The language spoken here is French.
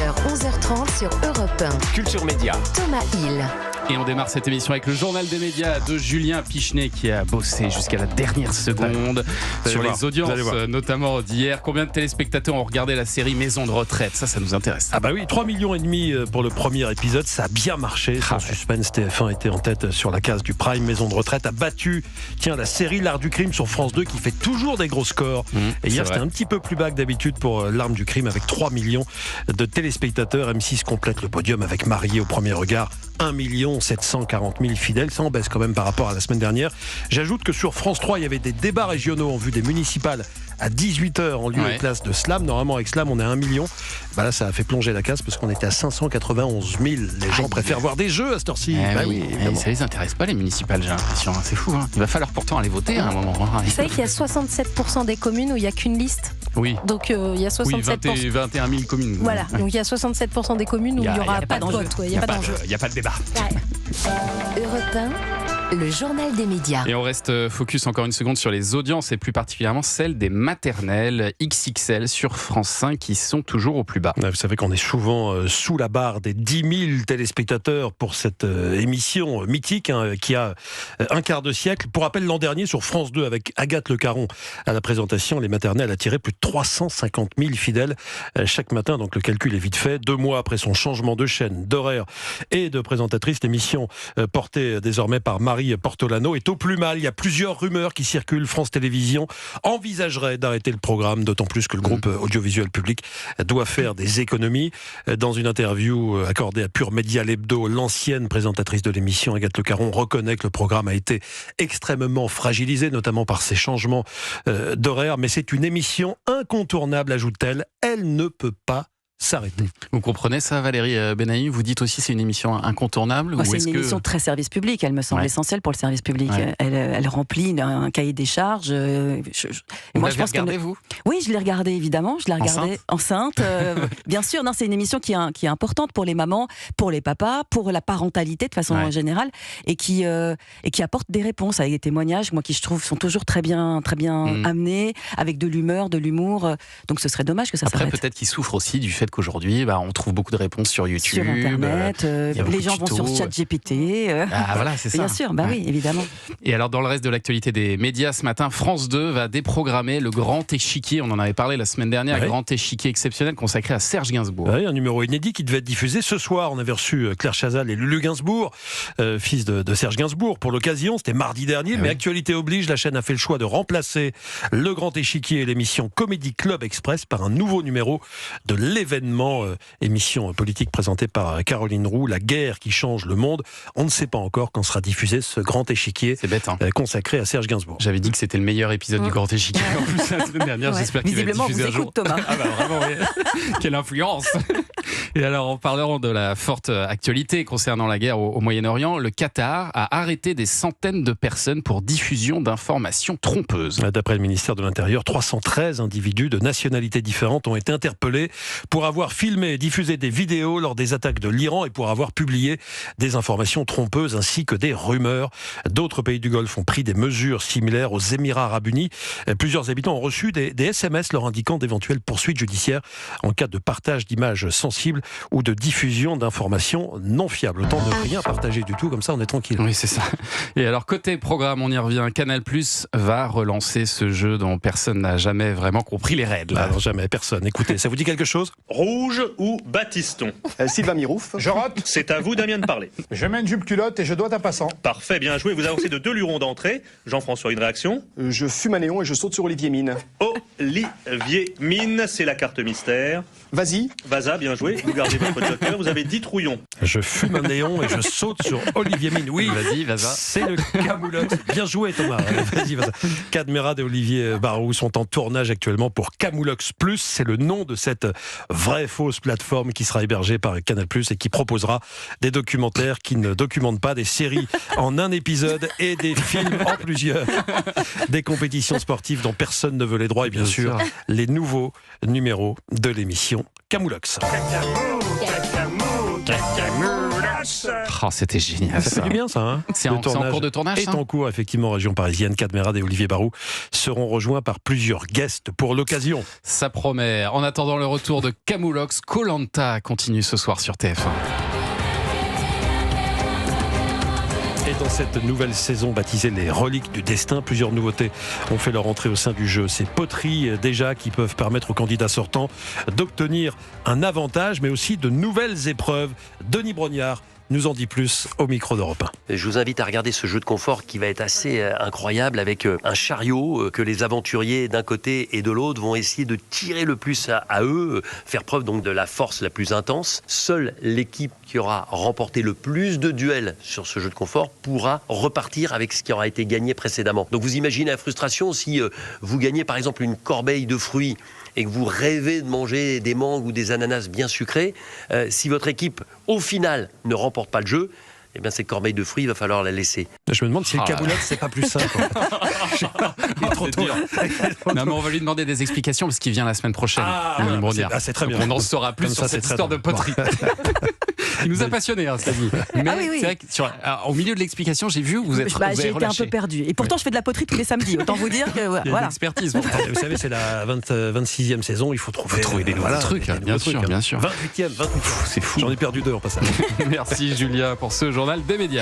10h, 11h30 sur Europe 1. Culture Média. Thomas Hill. Et on démarre cette émission avec le journal des médias de Julien Pichenet qui a bossé jusqu'à la dernière seconde sur les audiences, notamment d'hier. Combien de téléspectateurs ont regardé la série Maison de retraite ? Ça nous intéresse. Ah bah oui, 3,5 millions pour le premier épisode, ça a bien marché. Sans suspense, TF1 était en tête sur la case du Prime. Maison de retraite a battu, la série L'Art du crime sur France 2 qui fait toujours des gros scores. Et hier, c'était un petit peu plus bas que d'habitude pour L'Arme du crime avec 3 millions de téléspectateurs. M6 complète le podium avec Marié au premier regard. 1 740 000 fidèles, ça en baisse quand même par rapport à la semaine dernière. J'ajoute que sur France 3, il y avait des débats régionaux en vue des municipales à 18h en lieu et place de Slam. Normalement avec Slam on est à 1 million. Là ça a fait plonger la case parce qu'on était à 591 000. Les gens préfèrent voir des jeux à cette heure-ci. Ça les intéresse pas les municipales, j'ai l'impression. C'est fou. Il va falloir pourtant aller voter à un moment. Vous savez qu'il y a 67% des communes où il n'y a qu'une liste. Oui. Donc il y a 67%. 21 000 communes. Voilà. Donc il y a 67% des communes où il n'y aura pas de vote. Il n'y a pas d'enjeu. Il n'y a pas de débat. Europe 1, le journal des médias. Et on reste focus encore une seconde sur les audiences et plus particulièrement celles des maternelles XXL sur France 5 qui sont toujours au plus bas. Vous savez qu'on est souvent sous la barre des 10 000 téléspectateurs pour cette émission mythique qui a un quart de siècle. Pour rappel, l'an dernier sur France 2 avec Agathe Le Caron à la présentation, les maternelles attiraient plus de 350 000 fidèles chaque matin. Donc le calcul est vite fait. 2 mois après son changement de chaîne, d'horaire et de présentatrice, l'émission portée désormais par Marie Portolano est au plus mal. Il y a plusieurs rumeurs qui circulent. France Télévisions envisagerait d'arrêter le programme, d'autant plus que le groupe audiovisuel public doit faire des économies. Dans une interview accordée à Pure Média l'Hebdo, l'ancienne présentatrice de l'émission, Agathe Le Caron, reconnaît que le programme a été extrêmement fragilisé, notamment par ces changements d'horaire. Mais c'est une émission incontournable, ajoute-t-elle. Elle ne peut pas s'arrêter. Vous comprenez ça, Valérie Benaïm ? Vous dites aussi c'est une émission incontournable ? C'est une émission très service public, elle me semble essentielle pour le service public. Elle remplit un cahier des charges. Vous l'avez regardé, vous ? Oui, je l'ai regardé évidemment, je l'ai regardé enceinte. Bien sûr, c'est une émission qui est importante pour les mamans, pour les papas, pour la parentalité de façon générale, et qui apporte des réponses avec des témoignages, moi qui je trouve sont toujours très bien amenés, avec de l'humeur, de l'humour. Donc ce serait dommage que ça s'arrête. Après, peut-être qu'ils souffrent aussi du fait qu'aujourd'hui, on trouve beaucoup de réponses sur YouTube, sur Internet, les gens vont sur ChatGPT. Voilà, c'est ça. Bien sûr, oui, évidemment. Et alors, dans le reste de l'actualité des médias, ce matin, France 2 va déprogrammer le Grand Échiquier. On en avait parlé la semaine dernière, Grand Échiquier exceptionnel consacré à Serge Gainsbourg. Un numéro inédit qui devait être diffusé ce soir. On avait reçu Claire Chazal et Lulu Gainsbourg, fils de Serge Gainsbourg, pour l'occasion. C'était mardi dernier, mais actualité oblige, la chaîne a fait le choix de remplacer le Grand Échiquier et l'émission Comédie Club Express par un nouveau numéro de l'événement, émission politique présentée par Caroline Roux, la guerre qui change le monde. On ne sait pas encore quand sera diffusé ce Grand Échiquier consacré à Serge Gainsbourg. J'avais dit que c'était le meilleur épisode du Grand Échiquier en plus la semaine dernière. J'espère qu'il va être diffusé un jour. Thomas. Vraiment, quelle influence. Et alors, en parlant de la forte actualité concernant la guerre au Moyen-Orient, le Qatar a arrêté des centaines de personnes pour diffusion d'informations trompeuses. D'après le ministère de l'Intérieur, 313 individus de nationalités différentes ont été interpellés pour avoir filmé et diffusé des vidéos lors des attaques de l'Iran et pour avoir publié des informations trompeuses ainsi que des rumeurs. D'autres pays du Golfe ont pris des mesures similaires aux Émirats Arabes Unis. Plusieurs habitants ont reçu des SMS leur indiquant d'éventuelles poursuites judiciaires en cas de partage d'images sensibles ou de diffusion d'informations non fiables. Autant de rien partager du tout, comme ça on est tranquille. Oui, c'est ça. Et alors, côté programme, on y revient. Canal+ va relancer ce jeu dont personne n'a jamais vraiment compris les règles. Non, jamais, personne. Écoutez, ça vous dit quelque chose ? Rouge ou Baptiston? Sylvain Mirouf. Je rote. C'est à vous, Damien, de parler. Je mets une jupe culotte et je dois un passant. Parfait, bien joué. Vous avancez de 2 lurons d'entrée. Jean-François, une réaction? Je fume un néon et je saute sur Olivier Mine. Olivier Mine, c'est la carte mystère. Vas-y. Vaza, bien joué. Vous gardez votre joker. Vous avez 10 trouillons. Je fume un néon et je saute sur Olivier Mine. Oui, vas-y, Vaza. C'est le Camoulox. Bien joué, Thomas. Vas-y, Vaza. Cadmerade et Olivier Barou sont en tournage actuellement pour Camoulox Plus. C'est le nom de cette vraie fausse plateforme qui sera hébergée par Canal+ et qui proposera des documentaires qui ne documentent pas, des séries en un épisode et des films en plusieurs. Des compétitions sportives dont personne ne veut les droits et bien sûr les nouveaux numéros de l'émission Camoulox. Oh, c'était génial. Ça fait du bien, ça. Hein, c'est en cours de tournage. Est en cours, effectivement, région parisienne. Cadmerade et Olivier Barou seront rejoints par plusieurs guests pour l'occasion. Ça promet. En attendant le retour de Camoulox, Koh-Lanta continue ce soir sur TF1. Et dans cette nouvelle saison baptisée Les Reliques du Destin, plusieurs nouveautés ont fait leur entrée au sein du jeu. Ces poteries déjà qui peuvent permettre aux candidats sortants d'obtenir un avantage, mais aussi de nouvelles épreuves. Denis Brognard nous en dit plus au micro d'Europe 1. Je vous invite à regarder ce jeu de confort qui va être assez incroyable avec un chariot que les aventuriers d'un côté et de l'autre vont essayer de tirer le plus à eux, faire preuve donc de la force la plus intense. Seule l'équipe qui aura remporté le plus de duels sur ce jeu de confort pourra repartir avec ce qui aura été gagné précédemment. Donc vous imaginez la frustration si vous gagnez par exemple une corbeille de fruits et que vous rêvez de manger des mangues ou des ananas bien sucrés, si votre équipe, au final, ne remporte pas le jeu, eh bien, cette corbeille de fruits, il va falloir la laisser. Je me demande si le Camoulox, c'est pas plus simple. Il est trop tôt. Non, mais on va lui demander des explications parce qu'il vient la semaine prochaine. C'est très bien. On en saura plus sur cette histoire de poterie. Il nous a passionnés, hein, Samy. Mais oui. c'est vrai que au milieu de l'explication, j'ai vu vous êtes j'ai été un peu perdu. Et pourtant, je fais de la poterie tous les samedis. Autant vous dire que il y a une expertise. Vous savez, c'est la 26e saison. Il faut trouver des nouveaux trucs. Bien sûr. 28e. C'est fou. J'en ai perdu 2 en passant. Merci Julia pour ce journal des médias.